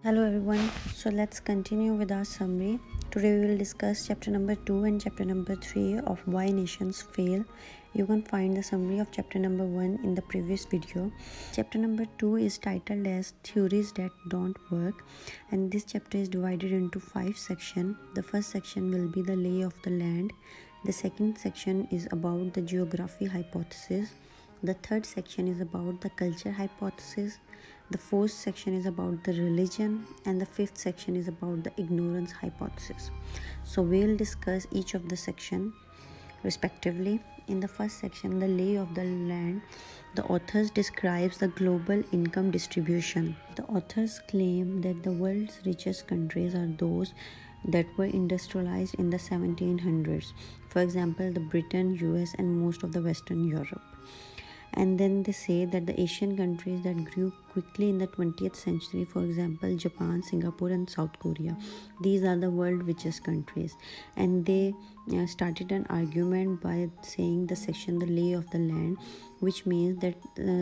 Hello everyone, so let's continue with our summary. Today we will discuss chapter number 2 and chapter number 3 of Why Nations Fail. You can find the summary of chapter number 1 in the previous video. Chapter number 2 is titled as Theories That Don't Work, and this chapter is divided into 5 sections. The first section will be the lay of the land. The second section is about the geography hypothesis. The third section is about the culture hypothesis. The fourth section is about the religion, and the fifth section is about the ignorance hypothesis. So we'll discuss each of the section respectively. In the first section, the lay of the land, the authors describes the global income distribution. The authors claim that the world's richest countries are those that were industrialized in the 1700s. For example, the Britain, US, and most of the Western Europe. And then they say that the Asian countries that grew quickly in the 20th century, for example, Japan, Singapore, and South Korea, these are the world's richest countries. And they started an argument by saying the section, the lay of the land, which means that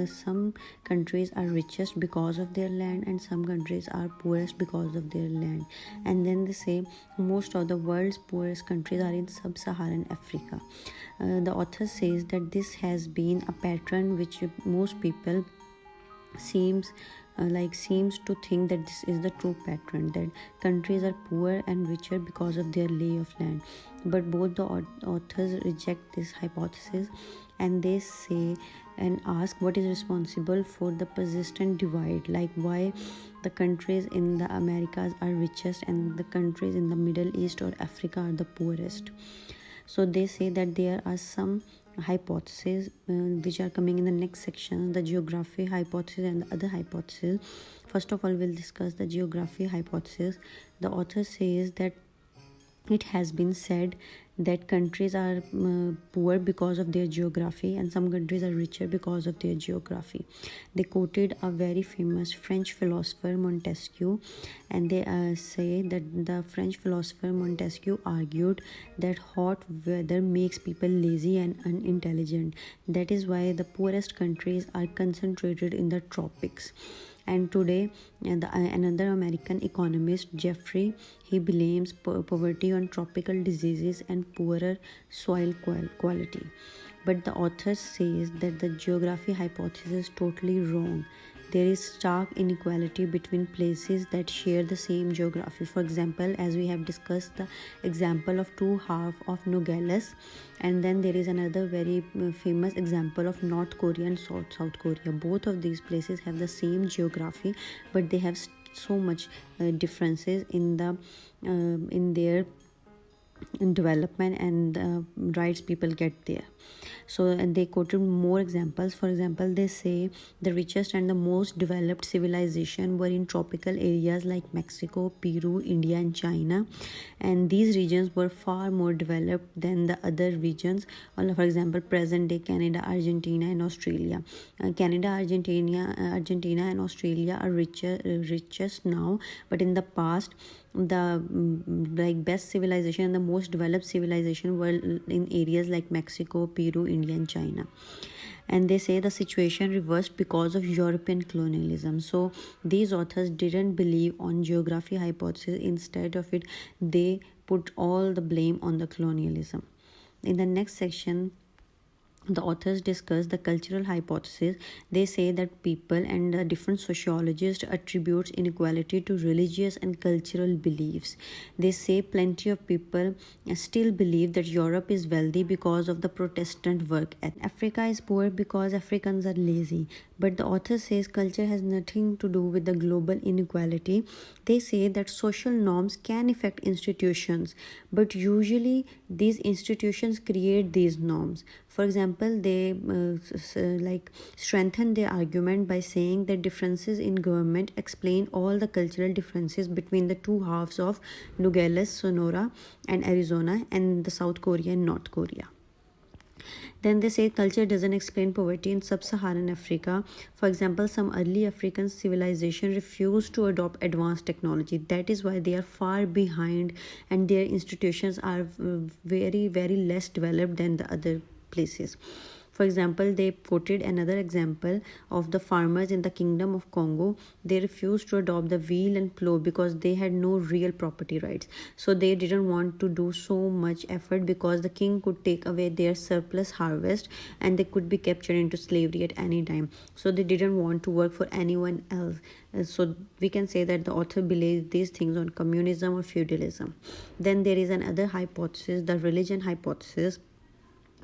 some countries are richest because of their land and some countries are poorest because of their land. And then they say most of the world's poorest countries are in sub-Saharan Africa. The author says that this has been a pattern which most people seems to think that this is the true pattern, that countries are poor and richer because of their lay of land. But both the authors reject this hypothesis, and they say and ask what is responsible for the persistent divide, like why the countries in the Americas are richest and the countries in the Middle East or Africa are the poorest. So they say that there are some hypotheses which are coming in the next section, the geography hypothesis and the other hypothesis. First of all, we'll discuss the geography hypothesis. The author says that it has been said that countries are poor because of their geography and some countries are richer because of their geography. They quoted a very famous French philosopher, Montesquieu, and they say that the French philosopher Montesquieu argued that hot weather makes people lazy and unintelligent. That is why the poorest countries are concentrated in the tropics. And today, another American economist, Jeffrey, he blames poverty on tropical diseases and poorer soil quality. But the author says that the geography hypothesis is totally wrong. There is stark inequality between places that share the same geography. For example, as we have discussed the example of two halves of Nogales, and then there is another very famous example of North Korea and South Korea. Both of these places have the same geography, but they have so much differences in their development and rights people get there. So, and they quoted more examples. For example, they say the richest and the most developed civilization were in tropical areas like Mexico, Peru, India, and China, and these regions were far more developed than the other regions. For example, present day Canada, Argentina, and Australia. Canada, Argentina, and Australia are richest now, but in the past, the best civilization and the most developed civilization were in areas like Mexico, Peru, India, and China. And they say the situation reversed because of European colonialism. So these authors didn't believe on geography hypothesis. Instead of it, they put all the blame on the colonialism. In the next section, the authors discuss the cultural hypothesis. They say that people and different sociologists attribute inequality to religious and cultural beliefs. They say plenty of people still believe that Europe is wealthy because of the Protestant work ethic. Africa is poor because Africans are lazy. But the author says culture has nothing to do with the global inequality. They say that social norms can affect institutions, but usually these institutions create these norms. For example, they strengthen their argument by saying that differences in government explain all the cultural differences between the two halves of Nogales, Sonora, and Arizona, and the South Korea and North Korea. Then they say culture doesn't explain poverty in sub-Saharan Africa. For example, some early African civilization refused to adopt advanced technology. That is why they are far behind and their institutions are very, very less developed than the other places. For example, they quoted another example of the farmers in the Kingdom of Congo. They refused to adopt the wheel and plow because they had no real property rights. So they didn't want to do so much effort because the king could take away their surplus harvest and they could be captured into slavery at any time. So they didn't want to work for anyone else. So we can say that the author believes these things on communism or feudalism. Then there is another hypothesis, the religion hypothesis.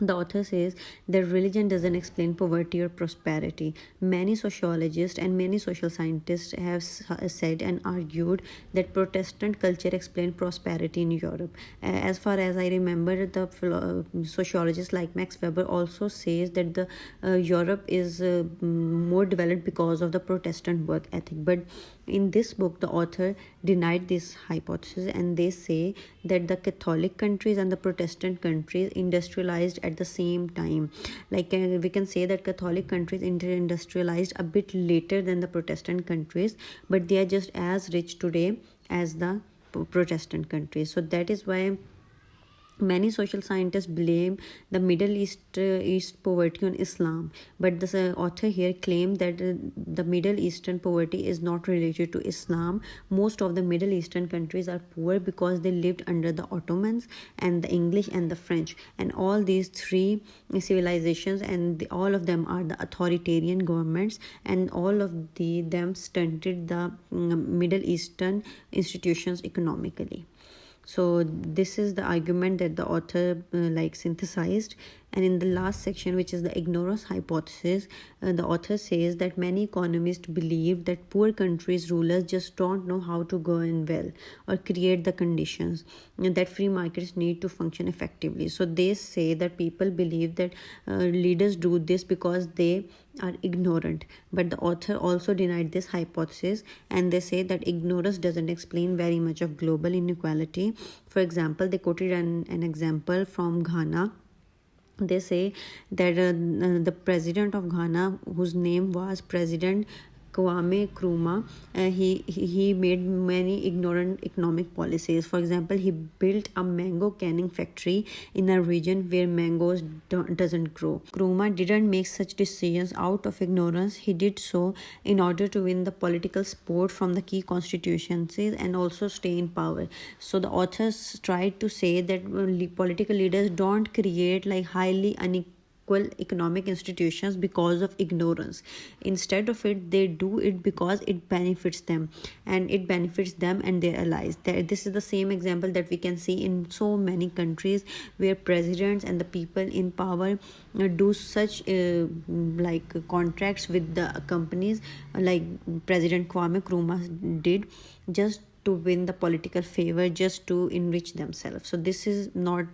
The author says that religion doesn't explain poverty or prosperity. Many sociologists and many social scientists have said and argued that Protestant culture explained prosperity in Europe. As far as I remember, the sociologist like Max Weber also says that the Europe is more developed because of the Protestant work ethic. But in this book, the author denied this hypothesis, and they say that the Catholic countries and the Protestant countries industrialized at the same time. Like we can say that Catholic countries industrialized a bit later than the Protestant countries, but they are just as rich today as the Protestant countries. So that is why many social scientists blame the Middle East poverty on Islam, but the author here claimed that the Middle Eastern poverty is not related to Islam. Most of the Middle Eastern countries are poor because they lived under the Ottomans and the English and the French, and all these three civilizations, and all of them are the authoritarian governments, and all of them stunted the Middle Eastern institutions economically. So this is the argument that the author synthesized. And in the last section, which is the ignorance hypothesis, the author says that many economists believe that poor countries' rulers just don't know how to govern well or create the conditions that free markets need to function effectively. So they say that people believe that leaders do this because they are ignorant. But the author also denied this hypothesis, and they say that ignorance doesn't explain very much of global inequality. For example, they quoted an example from Ghana. They say that the president of Ghana, whose name was President Kwame Nkrumah, he made many ignorant economic policies. For example, he built a mango canning factory in a region where mangoes doesn't grow. Nkrumah didn't make such decisions out of ignorance. He did so in order to win the political support from the key constituencies and also stay in power. So the authors tried to say that political leaders don't create highly unequal economic institutions because of ignorance. Instead of it, they do it because it benefits them, and it benefits them and their allies. This is the same example that we can see in so many countries where presidents and the people in power do such contracts with the companies, like President Kwame Nkrumah did, just to win the political favor, just to enrich themselves. So this is not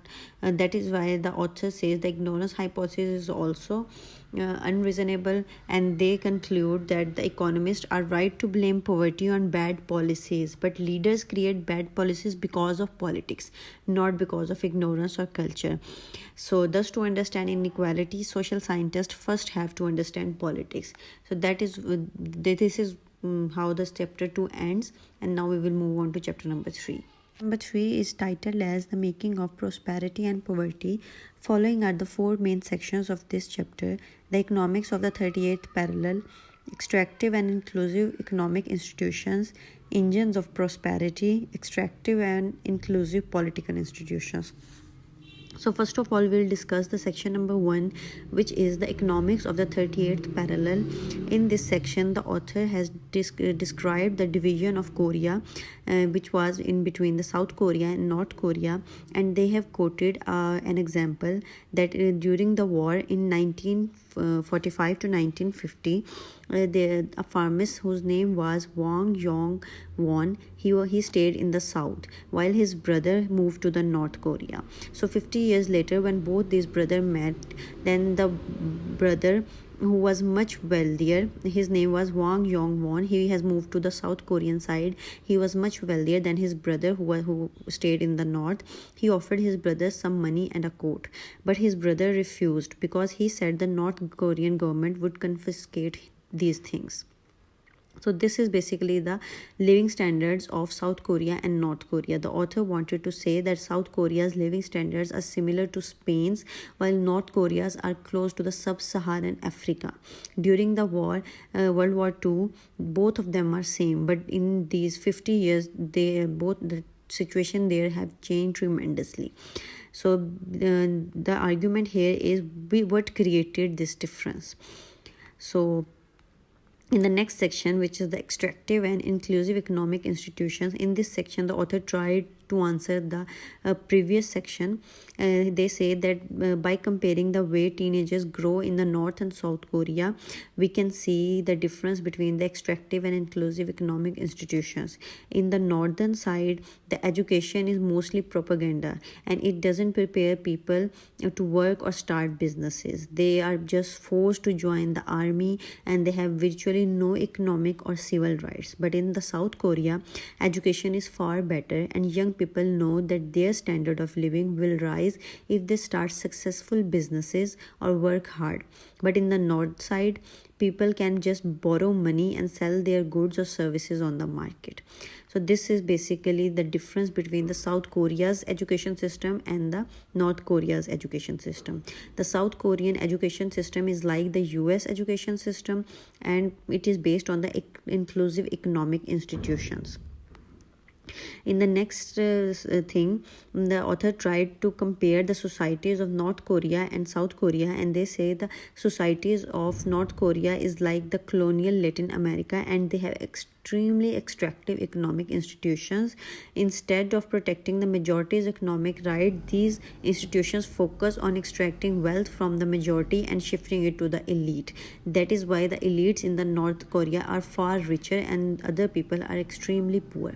that is why the author says the ignorance hypothesis is also unreasonable, and they conclude that the economists are right to blame poverty on bad policies, but leaders create bad policies because of politics, not because of ignorance or culture. So thus, to understand inequality, social scientists first have to understand politics. So this is how the chapter 2 ends, and now we will move on to chapter number 3. Number 3 is titled as The Making of Prosperity and Poverty. Following are the 4 main sections of this chapter: the economics of the 38th parallel, extractive and inclusive economic institutions, engines of prosperity, extractive and inclusive political institutions. So first of all, we'll discuss the section number 1, which is the economics of the 38th parallel. In this section, the author has described the division of Korea, which was in between the South Korea and North Korea, and they have quoted an example that during the war in 1945 to 1950, a pharmacist whose name was Wang Yong Won, he stayed in the south while his brother moved to the North Korea. So 50 years later, when both these brothers met, then the brother who was much wealthier, his name was Wang Yong Won, he has moved to the South Korean side. He was much wealthier than his brother who stayed in the north. He offered his brother some money and a coat, but his brother refused because he said the North Korean government would confiscate these things. So this is basically the living standards of South Korea and North Korea. The author wanted to say that South Korea's living standards are similar to Spain's, while North Korea's are close to the sub-Saharan Africa. During the World War II, both of them are same, but in these 50 years, the situation there have changed tremendously. So the argument here is what created this difference. So in the next section, which is the extractive and inclusive economic institutions, in this section the author tried to answer the previous section. They say that by comparing the way teenagers grow in the North and South Korea, we can see the difference between the extractive and inclusive economic institutions. In the northern side, the education is mostly propaganda, and it doesn't prepare people to work or start businesses. They are just forced to join the army, and they have virtually no economic or civil rights. But in the South Korea, education is far better, and young people know that their standard of living will rise if they start successful businesses or work hard. But in the north side, people can just borrow money and sell their goods or services on the market. So this is basically the difference between the South Korea's education system and the North Korea's education system. The South Korean education system is like the US education system, and it is based on the inclusive economic institutions. In the next thing, the author tried to compare the societies of North Korea and South Korea, and they say the societies of North Korea is like the colonial Latin America, and they have extremely extractive economic institutions. Instead of protecting the majority's economic right, these institutions focus on extracting wealth from the majority and shifting it to the elite. That is why the elites in the North Korea are far richer and other people are extremely poor.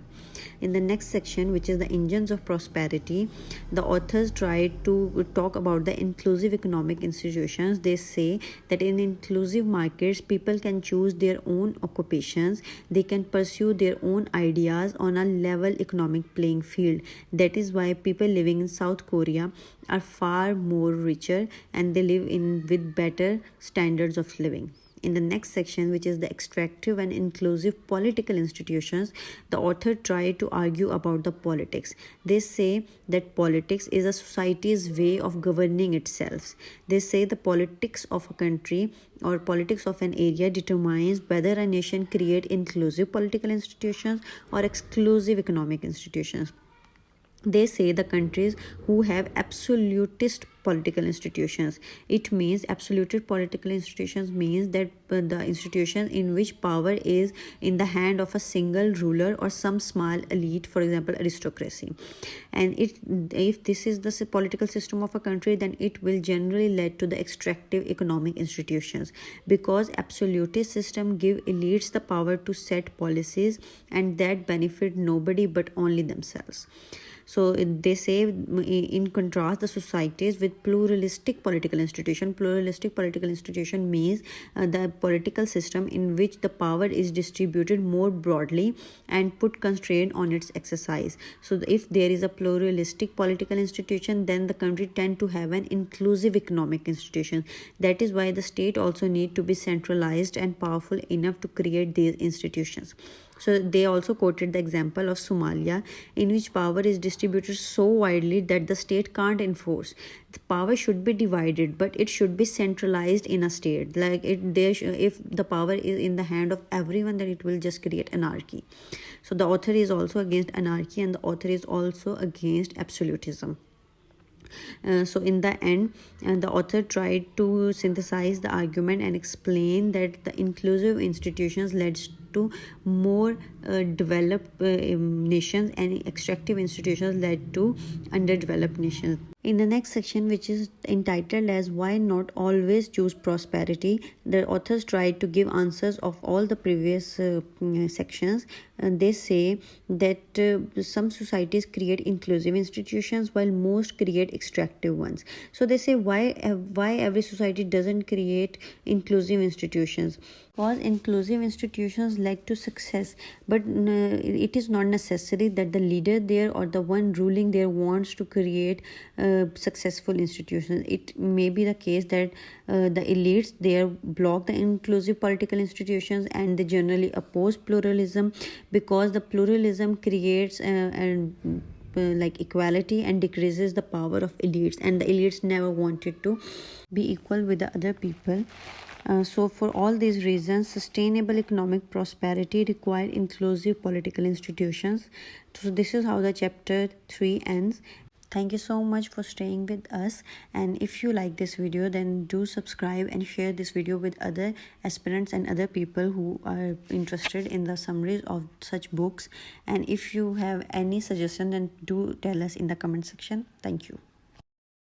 In the next section, which is the engines of prosperity, the authors tried to talk about the inclusive economic institutions. They say that in inclusive markets, people can choose their own occupations, they can pursue their own ideas on a level economic playing field. That is why people living in South Korea are far more richer, and they live in with better standards of living. In the next section, which is the extractive and inclusive political institutions, the author tried to argue about the politics. They say that politics is a society's way of governing itself. They say the politics of a country or politics of an area determines whether a nation creates inclusive political institutions or exclusive economic institutions. They say the countries who have absolutist political institutions, it means absolutist political institutions means that the institution in which power is in the hand of a single ruler or some small elite, for example aristocracy. And if this is the political system of a country, then it will generally lead to the extractive economic institutions, because absolutist system give elites the power to set policies, and that benefit nobody but only themselves. So they say, in contrast, the societies with pluralistic political institution means the political system in which the power is distributed more broadly and put constraint on its exercise. So if there is a pluralistic political institution, then the country tend to have an inclusive economic institution. That is why the state also need to be centralized and powerful enough to create these institutions. So they also quoted the example of Somalia, in which power is distributed so widely that the state can't enforce. The power should be divided, but it should be centralized in a state. If the power is in the hand of everyone, then it will just create anarchy. So the author is also against anarchy, and the author is also against absolutism. So in the end, the author tried to synthesize the argument and explain that the inclusive institutions led to more developed nations, and extractive institutions led to underdeveloped nations. In the next section, which is entitled as Why Not Always Choose Prosperity, the authors tried to give answers of all the previous sections. They say that some societies create inclusive institutions while most create extractive ones. So they say why every society doesn't create inclusive institutions. Because inclusive institutions led to success, but it is not necessary that the leader there or the one ruling there wants to create successful institutions. It may be the case that the elites there block the inclusive political institutions, and they generally oppose pluralism, because the pluralism creates like equality and decreases the power of elites, and the elites never wanted to be equal with the other people. So for all these reasons, sustainable economic prosperity require inclusive political institutions. So this is how the chapter 3 ends. Thank you so much for staying with us, and if you like this video, then do subscribe and share this video with other aspirants and other people who are interested in the summaries of such books. And if you have any suggestion, then do tell us in the comment section. Thank you.